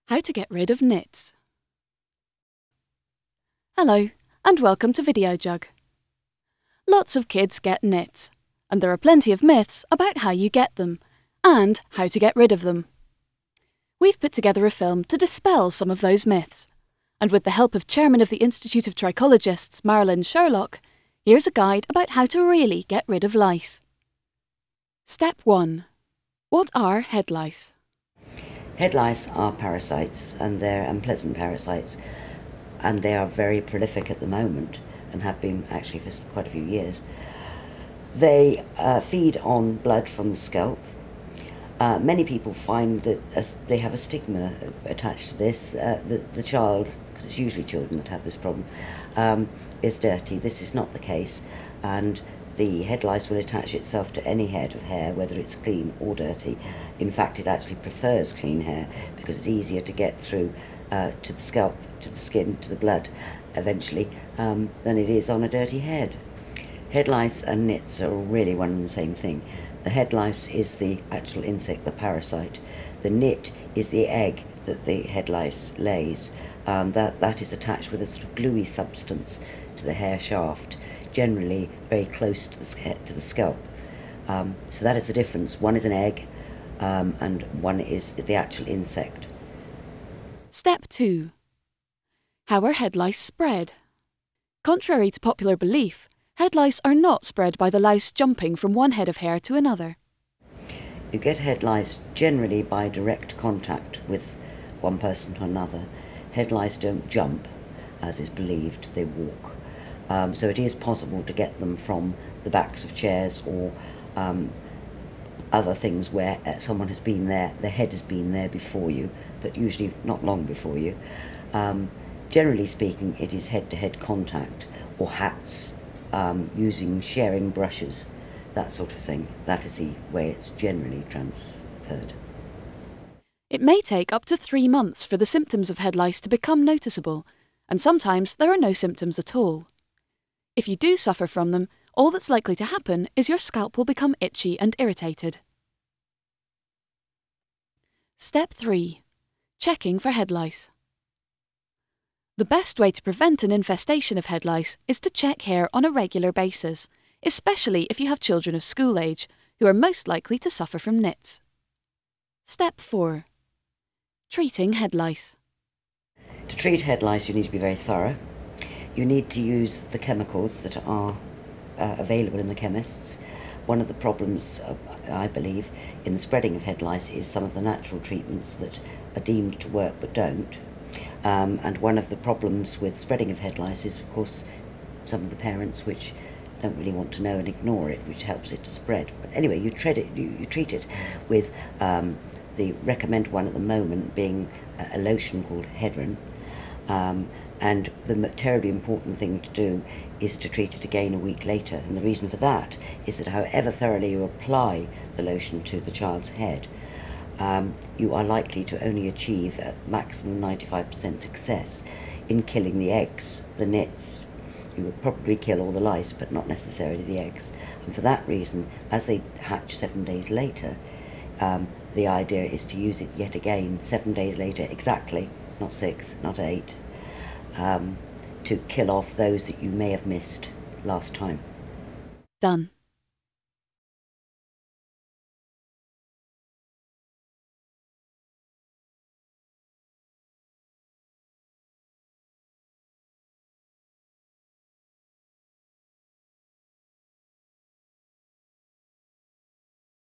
How to get rid of nits. Hello, and welcome to Videojug. Lots of kids get nits, and there are plenty of myths about how you get them, and how to get rid of them. We've put together a film to dispel some of those myths, and with the help of Chairman of the Institute of Trichologists, Marilyn Sherlock, here's a guide about how to really get rid of lice. Step 1. What are head lice? Head lice are parasites, and they're unpleasant parasites, and they are very prolific at the moment and have been actually for quite a few years. They feed on blood from the scalp. Many people find that they have a stigma attached to this. The child, because it's usually children that have this problem, is dirty. This is not the case, and the head lice will attach itself to any head of hair, whether it's clean or dirty. In fact, it actually prefers clean hair because it's easier to get through to the scalp, to the skin, to the blood eventually than it is on a dirty head. Head lice and nits are really one and the same thing. The head lice is the actual insect, the parasite. The nit is the egg that the head lice lays. That is attached with a sort of gluey substance to the hair shaft, generally very close to the scalp. So that is the difference. One is an egg, and one is the actual insect. Step 2. How are head lice spread? Contrary to popular belief, head lice are not spread by the louse jumping from one head of hair to another. You get head lice generally by direct contact with one person to another. Head lice don't jump, as is believed, they walk. So it is possible to get them from the backs of chairs or other things where someone has been there, the head has been there before you, but usually not long before you. Generally speaking, it is head-to-head contact, or hats, sharing brushes, that sort of thing. That is the way it's generally transferred. It may take up to 3 months for the symptoms of head lice to become noticeable, and sometimes there are no symptoms at all. If you do suffer from them, all that's likely to happen is your scalp will become itchy and irritated. Step 3. Checking for head lice. The best way to prevent an infestation of head lice is to check hair on a regular basis, especially if you have children of school age, who are most likely to suffer from nits. Step 4. Treating head lice. To treat head lice, you need to be very thorough. You need to use the chemicals that are available in the chemists. One of the problems, I believe, in the spreading of head lice is some of the natural treatments that are deemed to work but don't. And one of the problems with spreading of head lice is, of course, some of the parents which don't really want to know and ignore it, which helps it to spread. But anyway, you treat it with the recommended one at the moment being a lotion called Hedron. And the terribly important thing to do is to treat it again a week later. And the reason for that is that however thoroughly you apply the lotion to the child's head, you are likely to only achieve a maximum 95% success in killing the eggs, the nits. You would probably kill all the lice, but not necessarily the eggs. And for that reason, as they hatch 7 days later, the idea is to use it yet again 7 days later exactly, not 6, not 8, to kill off those that you may have missed last time. Done.